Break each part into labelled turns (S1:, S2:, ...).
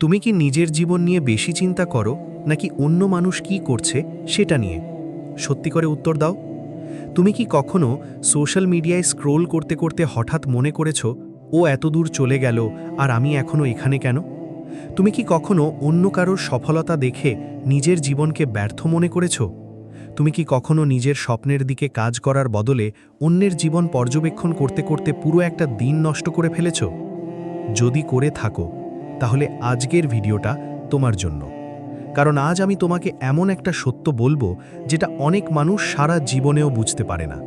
S1: তুমি কি নিজের জীবন নিয়ে বেশি চিন্তা করো নাকি অন্য মানুষ কি করছে সেটা নিয়ে? সত্যি করে উত্তর দাও। তুমি কি কখনো সোশ্যাল মিডিয়ায় স্ক্রোল করতে করতে হঠাৎ মনে করেছো ও এত দূর চলে গেল আর আমি এখনো এখানে কেন? তুমি কি কখনো অন্য কারোর সফলতা দেখে নিজের জীবনকে ব্যর্থ মনে করেছো? তুমি কি কখনো নিজের স্বপ্নের দিকে কাজ করার বদলে অন্যের জীবন পর্যবেক্ষণ করতে করতে পুরো একটা দিন নষ্ট করে ফেলেছো? যদি করে থাকো তাহলে আজকের ভিডিওটা তোমার জন্য। কারণ আজ আমি তোমাকে এমন একটা সত্য বলবো যেটা অনেক মানুষ সারা জীবনেও বুঝতে পারে না।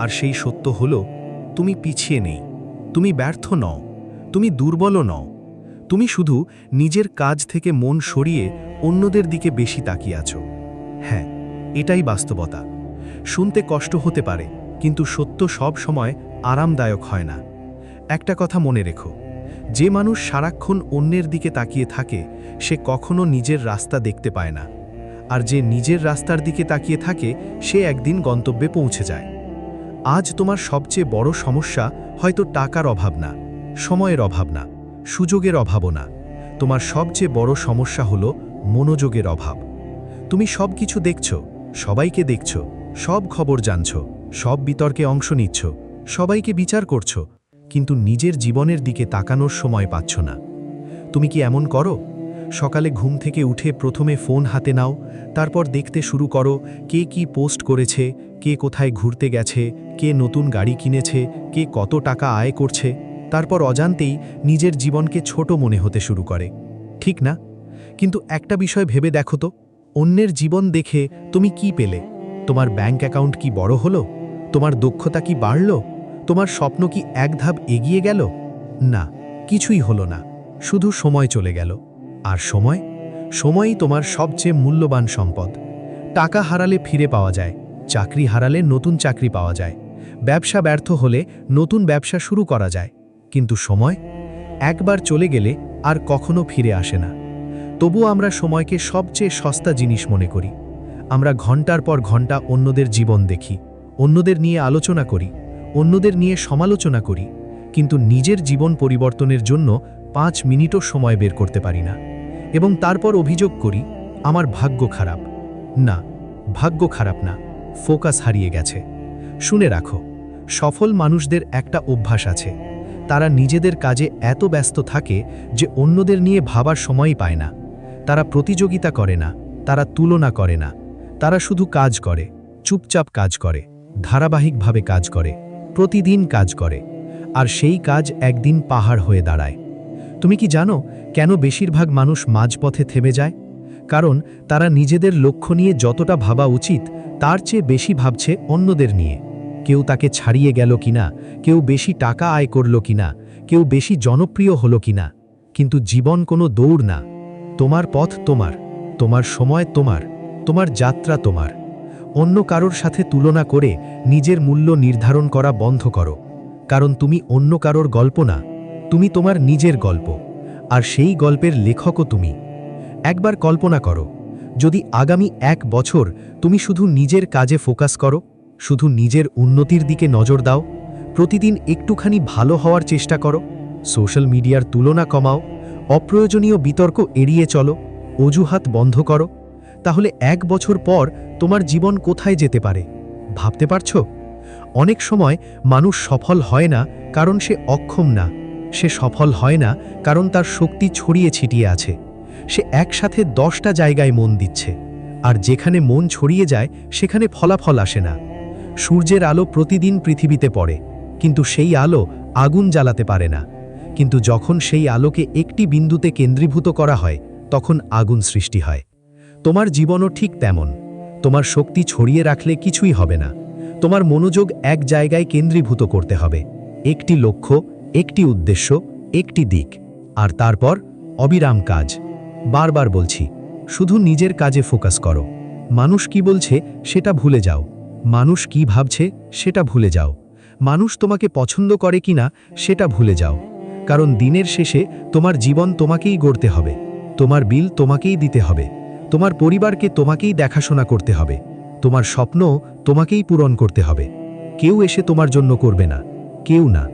S1: আর সেই সত্য হলো, তুমি পিছিয়ে নেই, তুমি ব্যর্থ নও, তুমি দুর্বলও নও। তুমি শুধু নিজের কাজ থেকে মন সরিয়ে অন্যদের দিকে বেশি তাকিয়ে আছো। হ্যাঁ, এটাই বাস্তবতা। শুনতে কষ্ট হতে পারে, কিন্তু সত্য সব সময় আরামদায়ক হয় না। একটা কথা মনে রেখো, যে মানুষ সারাক্ষণ অন্যের দিকে তাকিয়ে থাকে সে কখনো নিজের রাস্তা দেখতে পায় না। আর যে নিজের রাস্তার দিকে তাকিয়ে থাকে সে একদিন গন্তব্যে পৌঁছে যায়। আজ তোমার সবচেয়ে বড় সমস্যা হয়তো টাকার অভাব না, সময়ের অভাব না, সুযোগের অভাবও না। তোমার সবচেয়ে বড় সমস্যা হলো মনোযোগের অভাব। তুমি সব কিছু দেখছো, সবাইকে দেখছো, সব খবর জানছো, সব বিতর্কে অংশ নিচ্ছ, সবাইকে বিচার করছো, কিন্তু নিজের জীবনের দিকে তাকানোর সময় পাচ্ছ না। তুমি কি এমন করো? সকালে ঘুম থেকে উঠে প্রথমে ফোন হাতে নাও, তারপর দেখতে শুরু করো কে কি পোস্ট করেছে, কে কোথায় ঘুরতে গেছে, কে নতুন গাড়ি কিনেছে, কে কত টাকা আয় করছে। তারপর অজান্তেই নিজের জীবনকে ছোট মনে হতে শুরু করে, ঠিক না? কিন্তু একটা বিষয় ভেবে দেখো তো, অন্যের জীবন দেখে তুমি কি পেলে? তোমার ব্যাংক অ্যাকাউন্ট কি বড় হলো? তোমার দক্ষতা কি বাড়ল? তোমার স্বপ্ন কি এক ধাপ এগিয়ে গেল? না, কিছুই হলো না, শুধু সময় চলে গেল। আর সময়ই তোমার সবচেয়ে মূল্যবান সম্পদ। টাকা হারালে ফিরে পাওয়া যায়, চাকরি হারালে নতুন চাকরি পাওয়া যায়, ব্যবসা ব্যর্থ হলে নতুন ব্যবসা শুরু করা যায়, কিন্তু সময় একবার চলে গেলে আর কখনো ফিরে আসে না। তবুও আমরা সময়কে সবচেয়ে সস্তা জিনিস মনে করি। আমরা ঘন্টার পর ঘন্টা অন্যদের জীবন দেখি, অন্যদের নিয়ে আলোচনা করি, অন্যদের নিয়ে সমালোচনা করি, কিন্তু নিজের জীবন পরিবর্তনের জন্য 5 মিনিটও সময় বের করতে পারি না। এবং তারপর অভিযোগ করি, আমার ভাগ্য খারাপ। না, ভাগ্য খারাপ না, ফোকাস হারিয়ে গেছে। শুনে রাখো, সফল মানুষদের একটা অভ্যাস আছে। তারা নিজেদের কাজে এত ব্যস্ত থাকে যে অন্যদের নিয়ে ভাবার সময়ই পায় না। তারা প্রতিযোগিতা করে না, তারা তুলনা করে না, তারা শুধু কাজ করে, চুপচাপ কাজ করে, ধারাবাহিকভাবে কাজ করে, প্রতিদিন কাজ করে। আর সেই কাজ একদিন পাহাড় হয়ে দাঁড়ায়। তুমি কি জানো কেন বেশিরভাগ মানুষ মাঝপথে থেমে যায়? কারণ তারা নিজেদের লক্ষ্য নিয়ে যতটা ভাবা উচিত তার চেয়ে বেশি ভাবছে অন্যদের নিয়ে। কেউ তাকে ছাড়িয়ে গেল কিনা, কেউ বেশি টাকা আয় করল কিনা, কেউ বেশি জনপ্রিয় হলো কিনা। কিন্তু জীবন কোনো দৌড় না। তোমার পথ তোমার, তোমার সময় তোমার, তোমার যাত্রা তোমার। অন্য কারোর সাথে তুলনা করে নিজের মূল্য নির্ধারণ করা বন্ধ করো। কারণ তুমি অন্য কারোর গল্প না, তুমি তোমার নিজের গল্প। আর সেই গল্পের লেখকও তুমি। একবার কল্পনা করো, যদি আগামী 1 বছর তুমি শুধু নিজের কাজে ফোকাস করো, শুধু নিজের উন্নতির দিকে নজর দাও, প্রতিদিন একটুখানি ভালো হওয়ার চেষ্টা করো, সোশ্যাল মিডিয়ার তুলনা কমাও, অপ্রয়োজনীয় বিতর্ক এড়িয়ে চলো, অজুহাত বন্ধ করো, তাহলে 1 বছর পর তোমার জীবন কোথায় যেতে পারে ভাবতে পারছো? অনেক সময় মানুষ সফল হয় না কারণ সে অক্ষম না, সে সফল হয় না কারণ তার শক্তি ছড়িয়ে ছিটিয়ে আছে। সে একসাথে 10টা জায়গায় মন দিচ্ছে, আর যেখানে মন ছড়িয়ে যায় সেখানে ফলাফল আসে না। সূর্যের আলো প্রতিদিন পৃথিবীতে পড়ে, কিন্তু সেই আলো আগুন জ্বালাতে পারে না। কিন্তু যখন সেই আলোকে একটি বিন্দুতে কেন্দ্রীভূত করা হয় তখন আগুন সৃষ্টি হয়। তোমার জীবনও ঠিক তেমন। তোমার শক্তি ছড়িয়ে রাখলে কিছুই হবে না। তোমার মনোযোগ এক জায়গায় কেন্দ্রীভূত করতে হবে, একটি লক্ষ্য, একটি উদ্দেশ্য, একটি দিক। আর তারপর অবিরাম কাজ। বারবার বলছি, শুধু নিজের কাজে ফোকাস করো। মানুষ কি বলছে সেটা ভুলে যাও, মানুষ কি ভাবছে সেটা ভুলে যাও, মানুষ তোমাকে পছন্দ করে কিনা সেটা ভুলে যাও। কারণ দিনের শেষে তোমার জীবন তোমাকেই গড়তে হবে, তোমার বিল তোমাকেই দিতে হবে, তোমার পরিবারকে তোমাকেই দেখাশোনা করতে হবে, তোমার স্বপ্ন তোমাকেই পূরণ করতে হবে। কেউ এসে তোমার জন্য করবে না, কেউ না।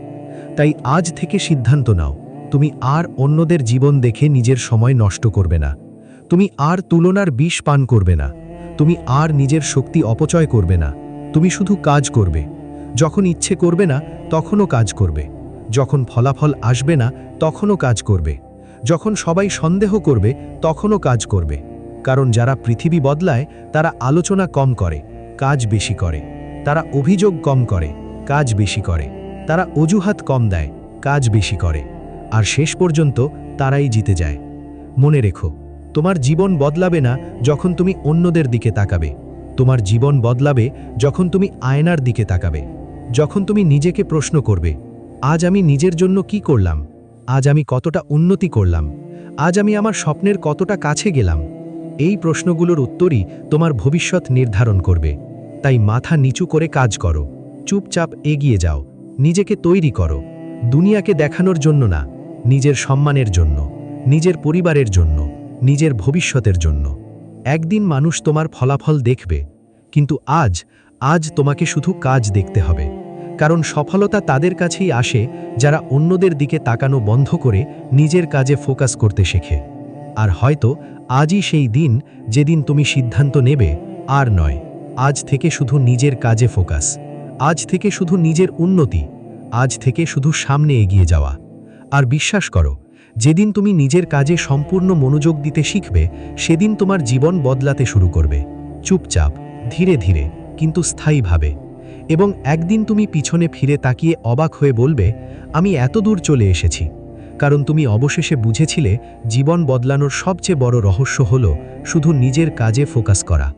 S1: তাই আজ থেকে সিদ্ধান্ত নাও, তুমি আর অন্যদের জীবন দেখে নিজের সময় নষ্ট করবে না। তুমি আর তুলনার বিষ পান করবে না। তুমি আর নিজের শক্তি অপচয় করবে না। তুমি শুধু কাজ করবে। যখন ইচ্ছে করবে না তখনও কাজ করবে। যখন ফলাফল আসবে না তখনও কাজ করবে। যখন সবাই সন্দেহ করবে তখনও কাজ করবে। কারণ যারা পৃথিবী বদলায় তারা আলোচনা কম করে, কাজ বেশি করে। তারা অভিযোগ কম করে, কাজ বেশি করে। তারা অজুহাত কম দেয়, কাজ বেশি করে। আর শেষ পর্যন্ত তারাই জিতে যায়। মনে রেখো, তোমার জীবন বদলাবে না যখন তুমি অন্যদের দিকে তাকাবে। তোমার জীবন বদলাবে যখন তুমি আয়নার দিকে তাকাবে। যখন তুমি নিজেকে প্রশ্ন করবে, আজ আমি নিজের জন্য কি করলাম? আজ আমি কতটা উন্নতি করলাম? আজ আমি আমার স্বপ্নের কতটা কাছে গেলাম? এই প্রশ্নগুলোর উত্তরই তোমার ভবিষ্যৎ নির্ধারণ করবে। তাই মাথা নিচু করে কাজ করো, চুপচাপ এগিয়ে যাও, নিজেকে তৈরি করো। দুনিয়াকে দেখানোর জন্য না, নিজের সম্মানের জন্য, নিজের পরিবারের জন্য, নিজের ভবিষ্যতের জন্য। একদিন মানুষ তোমার ফলাফল দেখবে, কিন্তু আজ তোমাকে শুধু কাজ দেখতে হবে। কারণ সফলতা তাদের কাছেই আসে যারা অন্যদের দিকে তাকানো বন্ধ করে নিজের কাজে ফোকাস করতে শেখে। আর হয়তো আজই সেই দিন যেদিন তুমি সিদ্ধান্ত নেবে, আর নয়, আজ থেকে শুধু নিজের কাজে ফোকাস, আজ থেকে শুধু নিজের উন্নতি, আজ থেকে শুধু সামনে এগিয়ে যাওয়া। আর বিশ্বাস করো, যেদিন তুমি নিজের কাজে সম্পূর্ণ মনোযোগ দিতে শিখবে, সেদিন তোমার জীবন বদলাতে শুরু করবে, চুপচাপ, ধীরে ধীরে, কিন্তু স্থায়ীভাবে। এবং একদিন তুমি পিছনে ফিরে তাকিয়ে অবাক হয়ে বলবে, আমি এত দূর চলে এসেছি। কারণ তুমি অবশেষে বুঝেছিলে জীবন বদলানোর সবচেয়ে বড় রহস্য হলো শুধু নিজের কাজে ফোকাস করা।